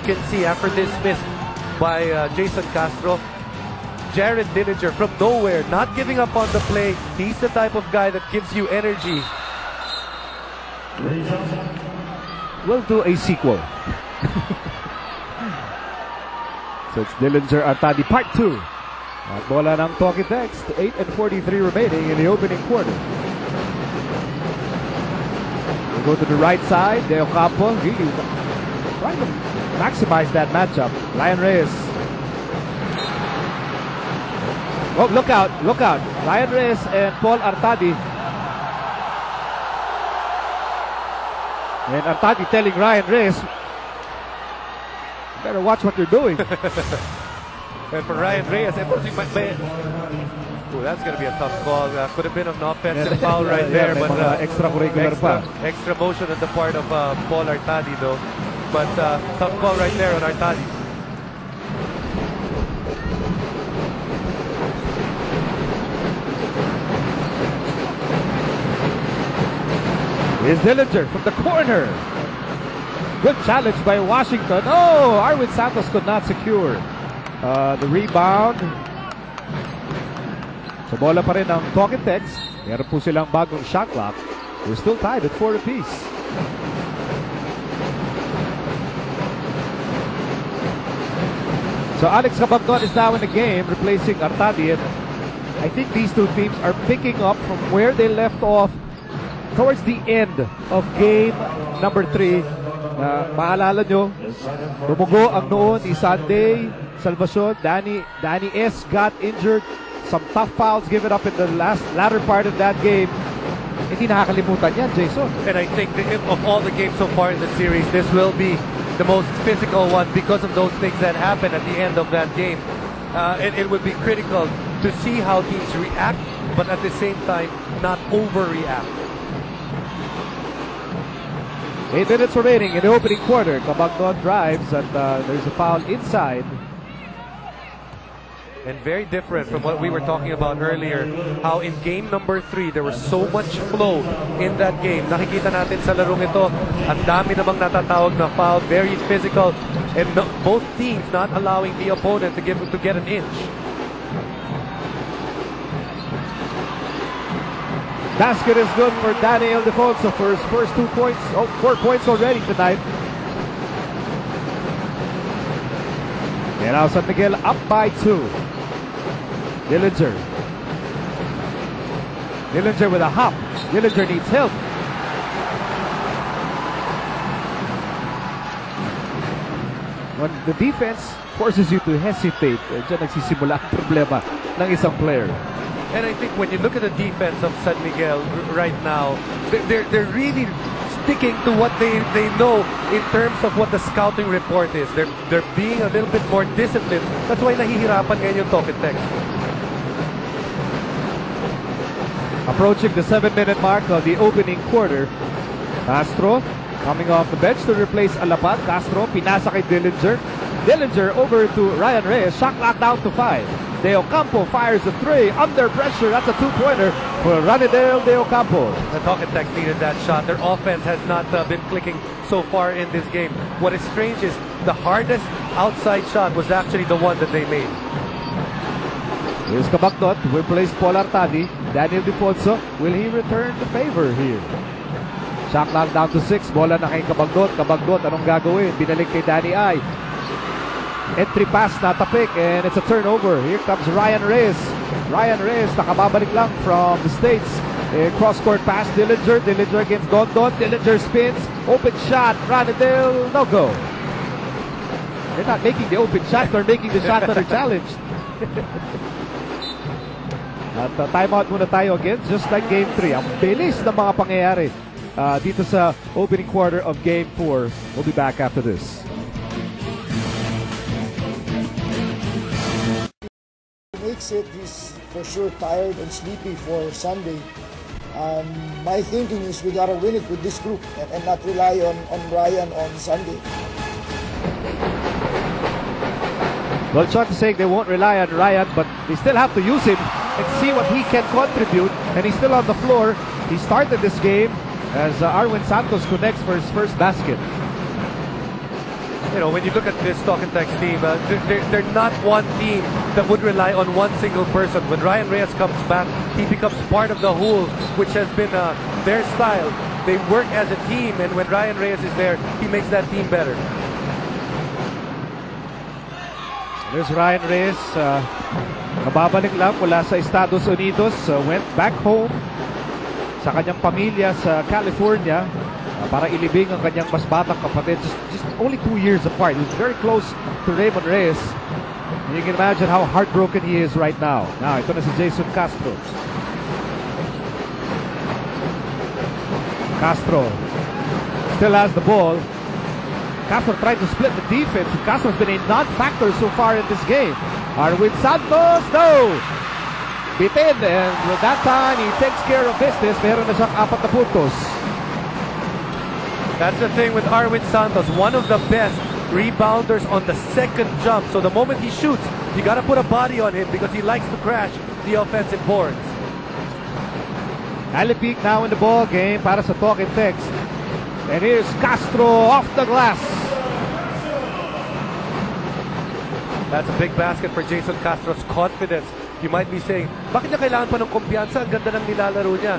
you can see after this miss by Jason Castro, Jared Dillinger from nowhere, not giving up on the play. He's the type of guy that gives you energy. We'll do a sequel. So it's Dillinger Artadi Part 2. At bola ng Talkie Text, 8:43 remaining in the opening quarter. We go to the right side. De Ocampo really trying to maximize that matchup. Ryan Reyes. Oh, look out, look out. Ryan Reyes and Paul Artadi. And Artadi telling Ryan Reyes, better watch what you're doing. And for Ryan Reyes, that's going to be a tough call. Could have been an offensive foul right there, but extra motion on the part of Paul Artadi, though. But tough call right there on Artadi. Here's Dillinger from the corner. Good challenge by Washington. Oh, Arwin Santos could not secure the rebound. So bola pa rin ang Talking Text. Meron po silang bagong shot clock. We're still tied at 4 apiece. So Alex Cabangdon is now in the game, replacing Artadi. And I think these two teams are picking up from where they left off towards the end of game number 3. Maalala nyo, bumugo ang noon ni Sunday Salvacion. Danny S. got injured. Some tough fouls given up in the latter part of that game. Hindi nakakalimutan yan, Jason. And I think of all the games so far in the series, this will be the most physical one because of those things that happened at the end of that game. And it would be critical to see how teams react, but at the same time, not overreact. 8 minutes remaining in the opening quarter. Cabangdon drives and there's a foul inside. And very different from what we were talking about earlier, how in game number 3, there was so much flow in that game. Nakikita natin sa larong ito, ang dami namang natatawag na foul, very physical, and both teams not allowing the opponent to get an inch. Basket is good for Daniel Defonso for his first 2 points. 4 points already tonight. And now San Miguel up by 2. Dillinger with a hop. Dillinger needs help. When the defense forces you to hesitate, dyan nagsisimula ang problema ng isang player. And I think when you look at the defense of San Miguel right now, they're really sticking to what they know in terms of what the scouting report is. They're being a little bit more disciplined. That's why nahihirapan ngayon yung Talking Text. Approaching the 7-minute mark of the opening quarter. Castro coming off the bench to replace Alapan. Castro pinasa kay Dillinger. Dillinger over to Ryan Reyes. Shot clock down to 5. De Ocampo fires a 3 under pressure. That's a 2-pointer for Ranidel De Ocampo. The Talking Text needed that shot. Their offense has not been clicking so far in this game. What is strange is the hardest outside shot was actually the one that they made. Here's Cabangdon to replace Paul Artadi. Daniel Defonso, will he return the favor here? Shot clock down to 6. Bola na kay Cabangdon. Cabangdon, anong gagawin? Binalik kay Danny I. Entry pass natapik and it's a turnover. Here comes Ryan Reyes. Ryan Reyes nakababalik lang from the States. Cross-court pass, Dillinger. Dillinger against Dondon. Dillinger spins. Open shot. Ranidel, no go. They're not making the open shots. They're making the shots that are challenged. At timeout muna tayo again, just like Game 3. Ang bilis ng mga pangyayari dito sa opening quarter of Game 4. We'll be back after this. Makes it, he's for sure tired and sleepy for Sunday. My thinking is we gotta win it with this group and not rely on Ryan on Sunday. Well, Chuck is saying they won't rely on Ryan, but they still have to use him and see what he can contribute. And he's still on the floor. He started this game as Arwin Santos connects for his first basket. You know, when you look at this Talk and Text team, they're not one team that would rely on one single person. When Ryan Reyes comes back, he becomes part of the whole, which has been their style. They work as a team, and when Ryan Reyes is there, he makes that team better. There's Ryan Reyes, kababalik lang mula sa Estados Unidos, went back home sa kanyang pamilya sa California para ilibing ang kanyang mas batang kapatid. Just only 2 years apart. He was very close to Raymond Reyes. And you can imagine how heartbroken he is right now. Now, ito na si Jason Castro. Castro still has the ball. Castro tried to split the defense. Castro's been a non-factor so far in this game. Arwin Santos, no! Bitin, and with that time, he takes care of business. Meron na siyang 4 na puntos. That's the thing with Arwin Santos, one of the best rebounders on the second jump. So the moment he shoots, you gotta put a body on him because he likes to crash the offensive boards. Alipik now in the ball game para sa Talk and Text. And here's Castro off the glass. That's a big basket for Jason Castro's confidence. You might be saying, bakit niya kailangan pa ng kumpiyansa? Ang ganda ng nilalaro niya.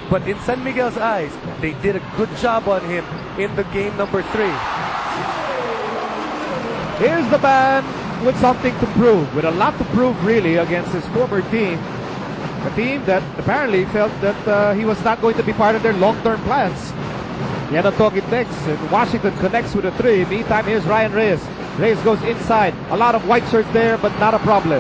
But in San Miguel's eyes, they did a good job on him in the game number 3. Here's the man with something to prove, with a lot to prove really against his former team. A team that apparently felt that he was not going to be part of their long-term plans. Yan ang Talk and Text, and Washington connects with a 3. Meantime, here's Ryan Reyes. Reyes goes inside. A lot of white shirts there, but not a problem.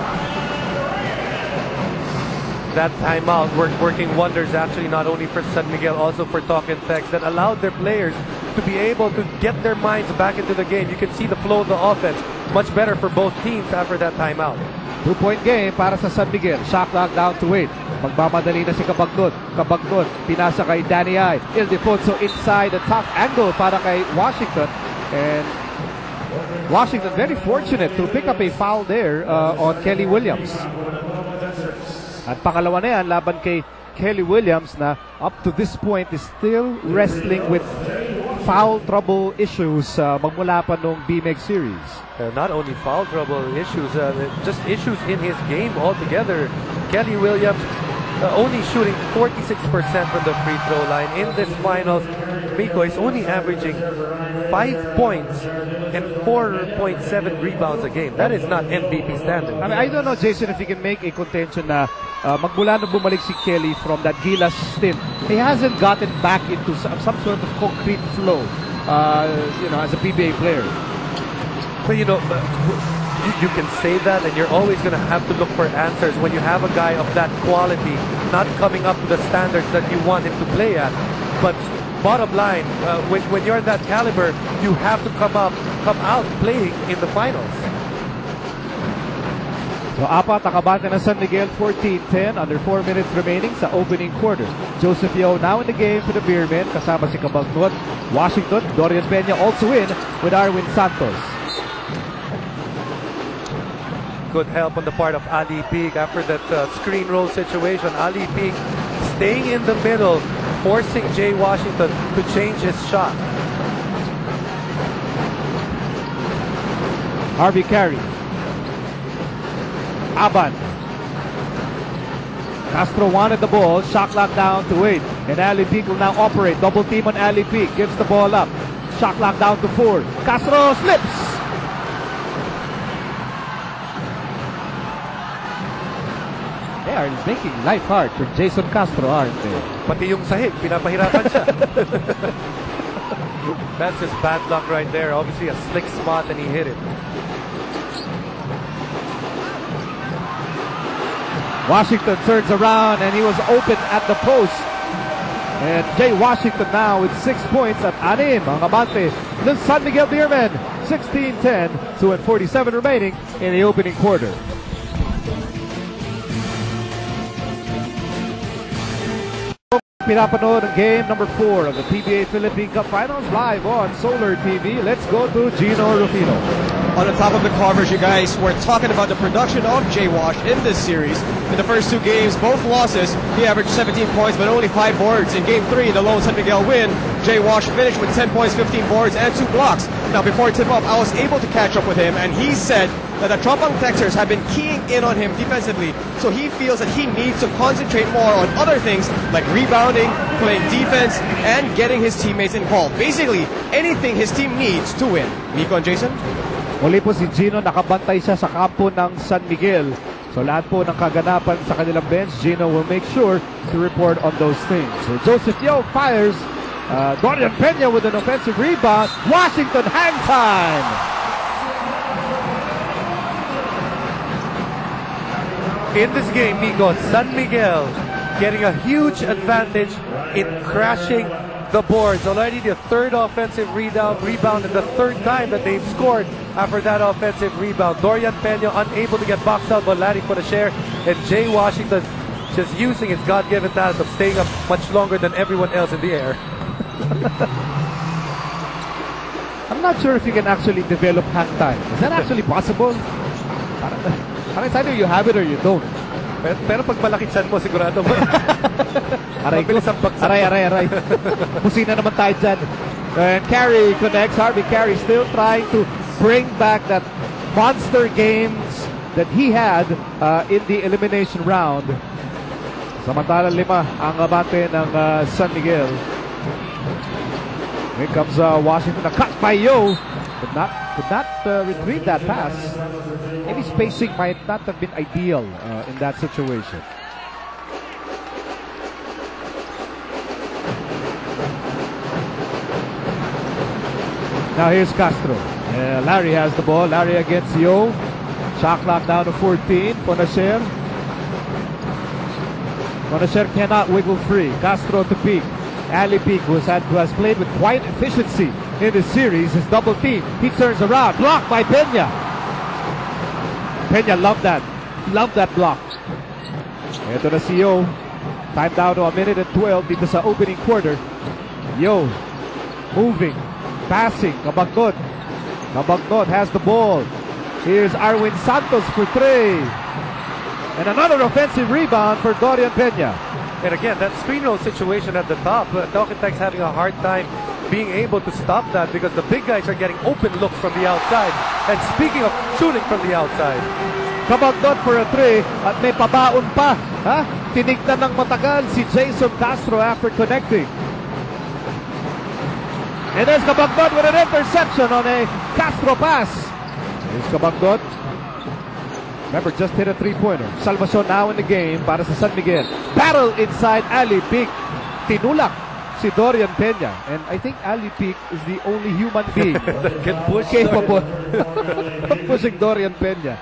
That timeout working wonders actually, not only for San Miguel, also for Talk and Text, that allowed their players to be able to get their minds back into the game. You can see the flow of the offense much better for both teams after that timeout. 2-point game para sa San Miguel. Shot clock down to 8. Magmamadali na si Cabagnod. Cabagnod, pinasa kay Danny I. Ildefonso inside the top angle para kay Washington. And Washington very fortunate to pick up a foul there on Kelly Williams. At pangalawa na yan, laban kay Kelly Williams na up to this point is still wrestling with foul trouble issues magmula pa nung BMEG series. Not only foul trouble issues, just issues in his game altogether. Kelly Williams only shooting 46% from the free throw line. In this finals, Miko is only averaging 5 points and 4.7 rebounds a game. That is not MVP standard. I mean, I don't know, Jason, if he can make a contention na magmula nung bumalik si Kelly from that Gilas stint, he hasn't gotten back into some sort of concrete flow, as a PBA player. But you can say that, and you're always going to have to look for answers when you have a guy of that quality not coming up to the standards that you want him to play at. But bottom line, when you're that caliber, you have to come out playing in the finals. So, 4 nakabate ng San Miguel, 14-10, under 4 minutes remaining sa opening quarter. Joseph Yeo now in the game for the Beermen, kasama si Cabagnod. Washington, Dorian Peña also in with Arwin Santos. Good help on the part of Ali Peak after that screen roll situation. Ali Peak staying in the middle, forcing Jay Washington to change his shot. Harvey Carey. Aban. Castro wanted the ball. Shot clock down to 8. And Ali Peak will now operate. Double team on Ali Peak. Gives the ball up. Shot clock down to 4. Castro slips. They are making life hard for Jason Castro, aren't they? Pati yung sahig, pinapahirapan siya. That's just bad luck right there. Obviously a slick spot and he hit it. Washington turns around and he was open at the post. And Jay Washington now with 6 points at 6 ang abante ng San Miguel Beermen. 16-10, 2:47 remaining in the opening quarter. Pinapanood ang game number 4 of the PBA Philippine Cup Finals live on Solar TV. Let's go to Gino Rufino. on the top of the coverage, you guys were talking about the production of Jay Wash in this series. In the first 2 games, both losses, he averaged 17 points but only 5 boards. In Game 3, the lone San Miguel win, Jay Wash finished with 10 points, 15 boards, and 2 blocks. Now, before tip-off, I was able to catch up with him, and he said that the Tropang Texers have been keying in on him defensively, so he feels that he needs to concentrate more on other things like rebounding, playing defense, and getting his teammates involved. Basically, anything his team needs to win. Nico and Jason? Muli po si Gino, nakabantay siya sa kampo ng San Miguel. So lahat po ng kaganapan sa kanilang bench, Gino will make sure to report on those things. So Joseph Yeo fires. Dorian Peña with an offensive rebound. Washington hang time. In this game, Nico, San Miguel getting a huge advantage in crashing the boards. Already the 3rd offensive rebound and the 3rd time that they've scored after that offensive rebound. Dorian Peña unable to get boxed out, but Larry for the share, and Jay Washington just using his God-given talent of staying up much longer than everyone else in the air. I'm not sure if you can actually develop hang time. Is that actually possible? Parang it's either you have it or you don't. Pero pag malaki chan mo, sigurado mo. Aray ko. Aray. Pusina naman tayo dyan. And Carey connects. Harvey Carey still trying to bring back that monster games that he had in the elimination round. Samantala 5 ang abante ng San Miguel. Here comes Washington. A cut by Yo. Could not retrieve that pass. Maybe spacing might not have been ideal in that situation. Now here's Castro. Larry has the ball. Larry against Yo. Shot clock down to 14. Fonacer. Fonacer cannot wiggle free. Castro to peak. Ali Peak, who has played with quite efficiency in this series, is double team. He turns around. Blocked by Peña. Peña loved that. Loved that block. Ito na si Yo. Time down to 1:12 dito sa opening quarter. Yo. Moving. Passing. Kabagnot. Kabagnot has the ball. Here's Arwin Santos for 3. And another offensive rebound for Dorian Peña. And again, that screen roll situation at the top, Docketek's having a hard time being able to stop that because the big guys are getting open looks from the outside. And speaking of shooting from the outside, Kabagnot for a 3 at may pabaon pa. Ha? Tinignan ng matagal si Jason Castro after connecting. And there's Kabagnot with an interception on a Castro pass. Here's Kabagnot. Remember, just hit a 3-pointer. Salvacion now in the game para sa San Miguel. Battle inside Ali Peak. Tinulak si Dorian Peña. And I think Ali Peak is the only human being that can push capable of pushing Dorian Peña.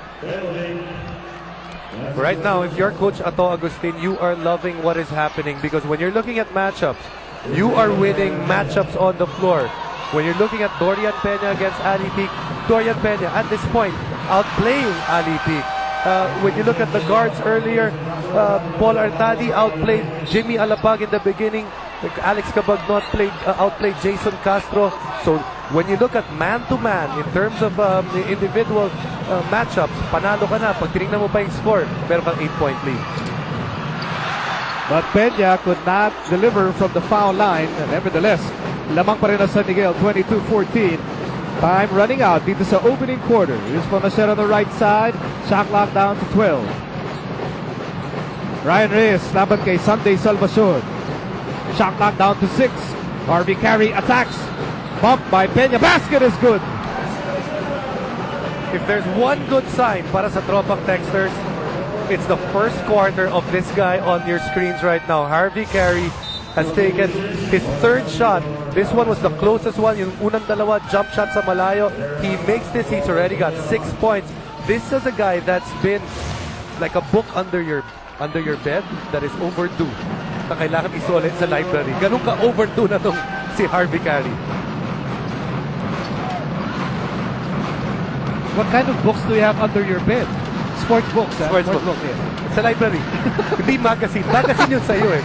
Right now, if you're Coach Ato Agustin, you are loving what is happening because when you're looking at matchups, you are winning matchups on the floor. When you're looking at Dorian Peña against Ali Peak, Dorian Peña at this point outplaying Ali Peak. When you look at the guards earlier, Paul Artadi outplayed Jimmy Alapag in the beginning. Alex Cabagnot outplayed Jason Castro. So when you look at man-to-man in terms of the individual matchups, panalo ka na. Pag tinignan mo pa yung score, meron kang 8-point lead. But Peña could not deliver from the foul line. Nevertheless, lamang pa rin ang San Miguel, 22-14. Time running out dito sa opening quarter. Here's Fonacer on the right side. Shot clock down to 12. Ryan Reyes laban kay Sunday Salvacion. Shot clock down to 6. Harvey Carey attacks. Bumped by Peña. Basket is good. If there's one good sign para sa Tropang Texters, it's the first quarter of this guy on your screens right now. Harvey Carey has taken his 3rd shot. This one was the closest one. Yung unang dalawa, jump shot sa malayo. He makes this. He's already got 6 points. This is a guy that's been like a book under your bed that is overdue. Na kailangan isulit sa library. Ganun ka overdue na tong si Harvey Carey. What kind of books do you have under your bed? Sports books. Sports books. Yeah. Sa library. Hindi magazine. Magazine yun sa'yo eh.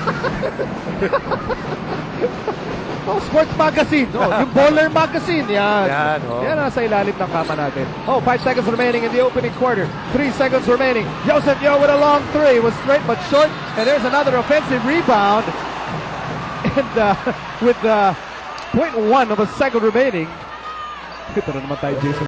Oh, sports magazine. Oh, yung Baller magazine. Yan. Yan, oh. Yan nasa ilalim ng kama natin. Oh, 5 seconds remaining in the opening quarter. 3 seconds remaining. Joseph Yo with a long three. Was straight but short. And there's another offensive rebound. And with 0.1 of a second remaining. Ito na naman tayo, Jason.